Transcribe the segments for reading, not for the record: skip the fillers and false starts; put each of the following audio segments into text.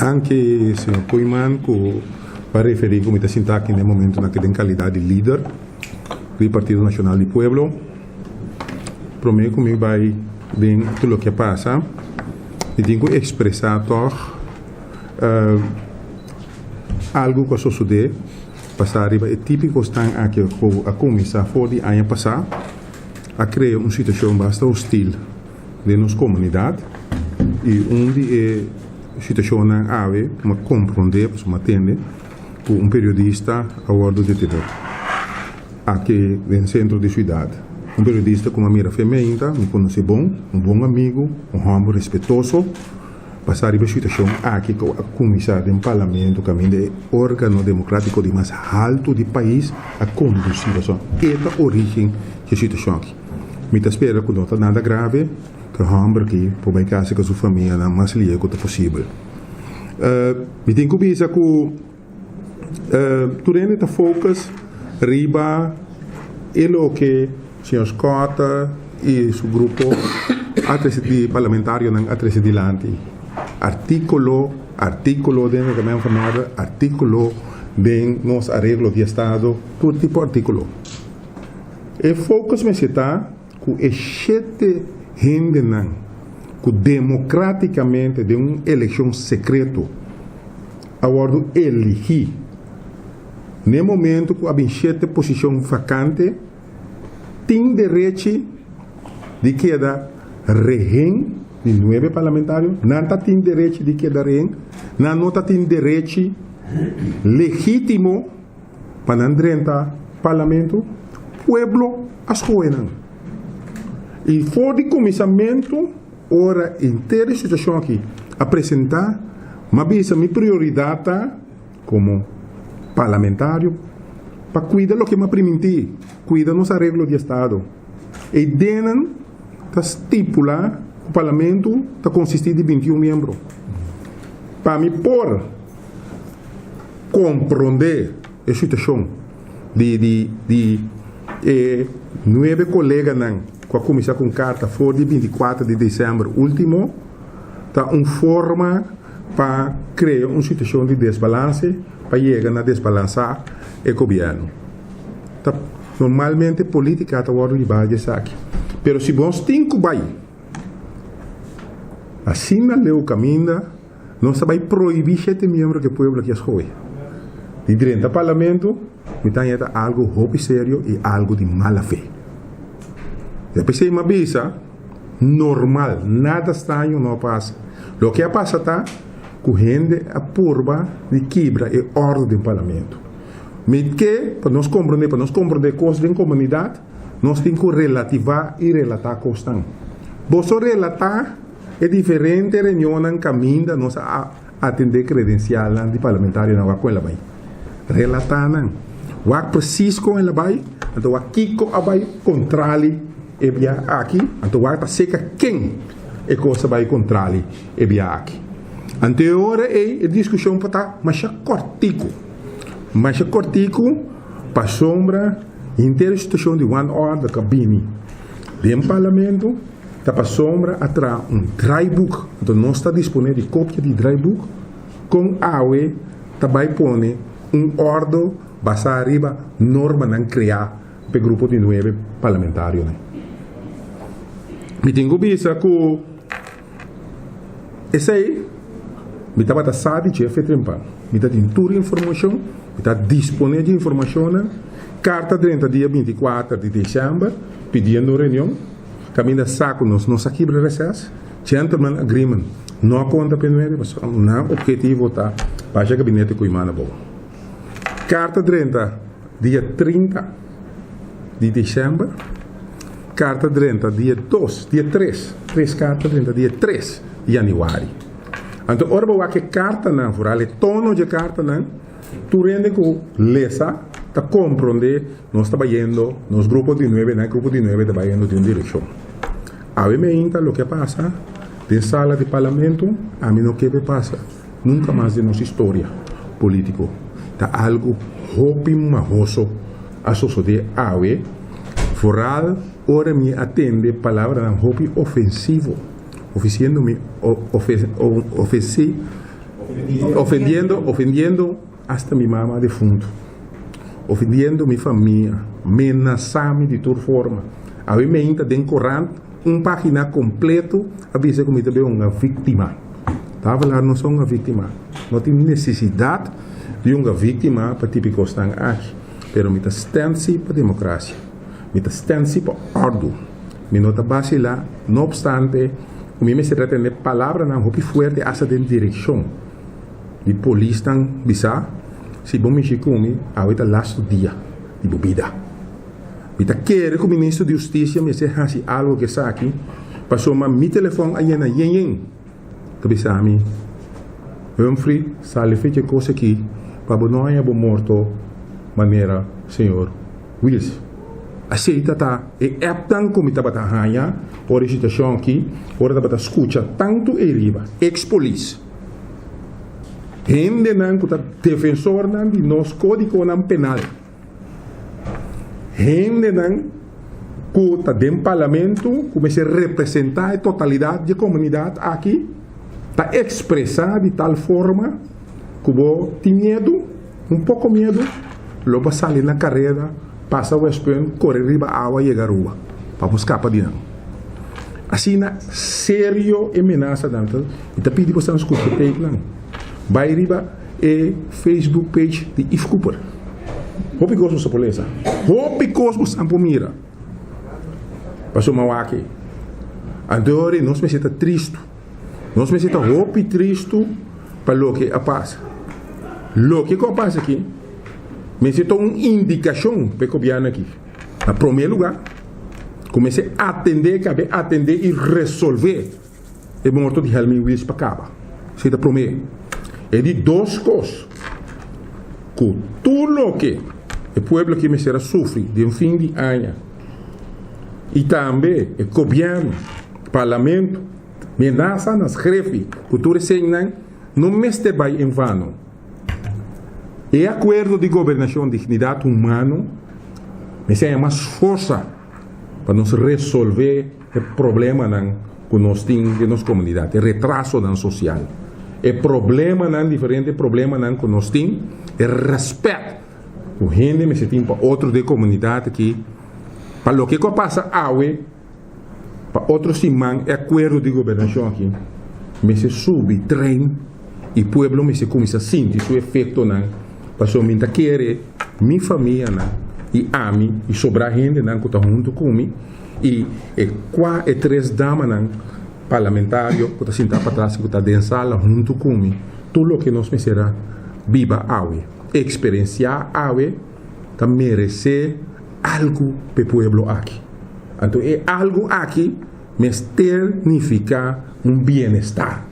Anche senhor Koiman, para referir como está sentado aqui no momento naquela qualidade de líder do Partido Nacional do Pueblo, prometo que vai bem tudo o que passa e tenho que expressar algo que sucede passar é típico está aqui a começar fora de ano passado a criar uma situação bastante hostil de nossa comunidade e onde situação na ave uma compreender uma atende por periodista a bordo de terror aqui no centro da cidade, periodista com uma mira feminina, me conhece bom, bom amigo, homem respeitoso, passar a situação aqui com a comissão do parlamento, caminho de órgão democrático de mais alto do país, a conduzir esta origem da situação aqui. Me espera que não está nada grave, que o homem aqui pode casa com sua família na mais livre que possível. Me tenho que pensar que durante a focus riba o que o senhor Scott e seu grupo de parlamentario não atrás de lante artículo dentro da minha família, artículo de nos arreglos de Estado, todo tipo de artículo. E focus me está que este gente não, que democraticamente de uma eleição secreta, agora elegir, no momento que a 7 posição vacante, tem direito de quedar regém de 9 parlamentarios, não tem direito de quedar regém, não tem direito legítimo para entrar parlamento, pueblo as coisas. E fora de começamento, ora inteira situação aqui, apresentar, mas minha prioridade como parlamentário para cuidar do que me permitir, cuidar nos arreglos de Estado. E dentro está estipulado que o parlamento está consistir de 21 membros. Para me por compreender a situação de 9 colegas com a comissão com carta fora de 24 de dezembro último, está uma forma para criar uma situação de desbalance, para chegar a desbalançar o governo. Tá, normalmente, política está agora de base aqui. Mas se nós temos que vai, assim na lei o caminho, nós vai proibir 7 membros que o povo que escolhe. De dentro do parlamento, então é algo muito sério e algo de mala fé. Depois de uma vez, normal, nada estranho não passa. O que passa está que a gente apurva de quebra e ordem do parlamento. Mas que, para nós compreender coisas da comunidade, nós temos que relativar e relatar coisas. Você relatar é diferente da reunião no caminho de nós atender credencial de parlamentário na Waco ela vai. Relatar não. Waco preciso com ela vai, então aqui com a vai controle e via aqui, então Waco seca quem é coisa vai controle e via aqui. Anterior é a discussão para estar mais cortico para sombra inteira situação de one hour da cabine do parlamento está para sombra atrás dry book, então não está disponível de cópia de dry book com AUE também põe ordem basta arriba norma não criar para o grupo de 9 parlamentários. Me tenho visto que esse aí me estava a saber de chefe trempa, me está tendo toda a informação, me está disponível de informação, carta durante o dia 24 de dezembro, pedindo reunião, caminho saco nos aqui para recesso, gentleman agreement, não conta para nós, não objetivo tá, para o gabinete com imana boa. Carta durante dia 30 de dezembro, carta durante dia 3 cartas durante dia 3 de janeiro. Então, ora que carta não, por ali tono de carta não, tu rende que lesa, tá compreender, nós está indo, nos grupos de 9, no grupo de 9 está indo de uma direção. A mim me inta o que passa, de sala de parlamento, a mim não que passa, nunca mais de nossa história política. Tá algo hopi mahoso a sociedade awe, foral, ora me atende palavra não hopi ofensivo. Oficiando-me ofendiendo hasta mi mamá de fundo, ofendiendo mi familia, amenazando de toda forma. A mí me entra dentro página completo, a veces como também uma vítima. Tá falando, não sou uma vítima. Não tem necessidade de uma vítima para típico estar aqui. Pero me stance para democracia. Me stance para ordem. Me nota base lá, não obstante, o me se trata de palavra não muito forte essa de direção. E polícia estão bisa, se bom me chicumi, a oita last dia de bebida. Me tá querer que o ministro de Justiça me seja assim algo que está aqui, passou meu telefone aí na yen. Kabisa a mim, Humphrey, sale feita coisa aqui, para não é morto, maneira, senhor Wills. Aceita tá, e é tão como está batendo ora situação aqui, ora está escuta tanto e riba, ex-polícia. Gente não que defensor não de nosso código não penal. Gente não que está dentro do parlamento, começa a representar a totalidade da comunidade aqui, está expressar de tal forma que você tem medo, pouco medo, logo sair na carreira, passa o espelho, correr riba a água e chegar a rua, para buscar para dentro. Assim, sério ameaça dentro, e está pedindo para você escutar o tape lá. Vai riba e Facebook page de Yves Cooper. Hope gosto dessa polícia. Hope gosto dessa pomira. Passou mal aqui. Agora nós me senta triste. Nós me senta hope triste para o que passa. O que passa aqui? Me senta uma indicação para o que aqui. Em primeiro lugar, comecei a atender e resolver o morto de Helmi Wills para cá. Senta primeiro. É de duas coisas. Que tudo o que o povo que me será sofre de fim de ano e também o governo, o parlamento, ameaça nas greve, que tudo isso não me está em vano. E acordo de governação de dignidade humana me será mais força para nos resolver o problema que nós temos na nossa comunidade, o retraso social. O problema não diferente, problema não que nós temos é respeito. O gente me se tem para outro de comunidade aqui, para o que passa para outros simãs, é acordo de governação aqui, me se sube, trem, e o povo me se começa a sentir o efeito não, para só me querer, minha família não, e a mim, e sobrar gente não que está junto comigo, e quatro e três damas não, parlamentário, que está sentado para trás, que está dentro da sala, junto comigo, tudo o que nós me será viva awe, experienciar awe, está merecer algo para o povo aqui. Então, é algo aqui, me significa bem-estar.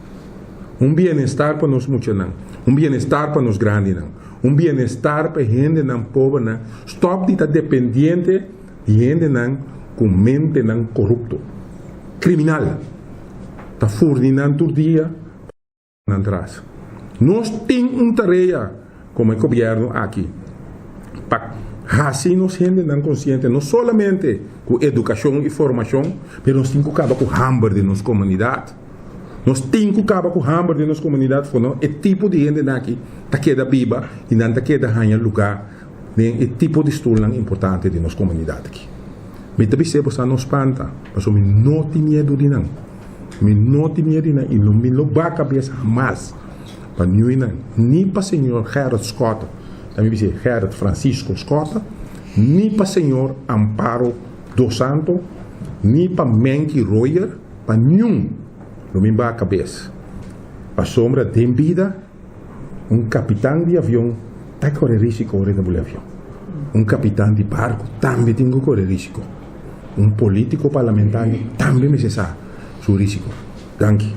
Bem-estar para nós muitos não, bem-estar para nós grandes não, bem-estar para a gente não pobre não, stop de estar dependente de gente não, com mente não corrupto, criminal. Está fornecendo todo dia atrás. Nós temos tarefa como governo aqui para assim nós gente não consciente, não somente com educação e formação, mas nós temos que acabar com o hambre de nossa comunidade. Nós temos que acabar com o hambre de nossa comunidade, porque o tipo de gente aqui está queda viva e não está queda ganhar lugar, nem o tipo de estudo importante de nossa comunidade aqui. Mas também se você não espanta, porque não tem medo de não. Me não tem medo e não me loba a cabeça mais para nem para o senhor Gerard Scott, também dizer Gerard Francisco Scott, nem para o senhor Amparo dos Santos, nem para Menky Royer, para nenhum, não me loba a cabeça. A sombra tem vida, capitão de avião está correndo risco dentro do avião. Capitão de barco também tem que correr risco. Político parlamentar também necessário. Su risco. Danke.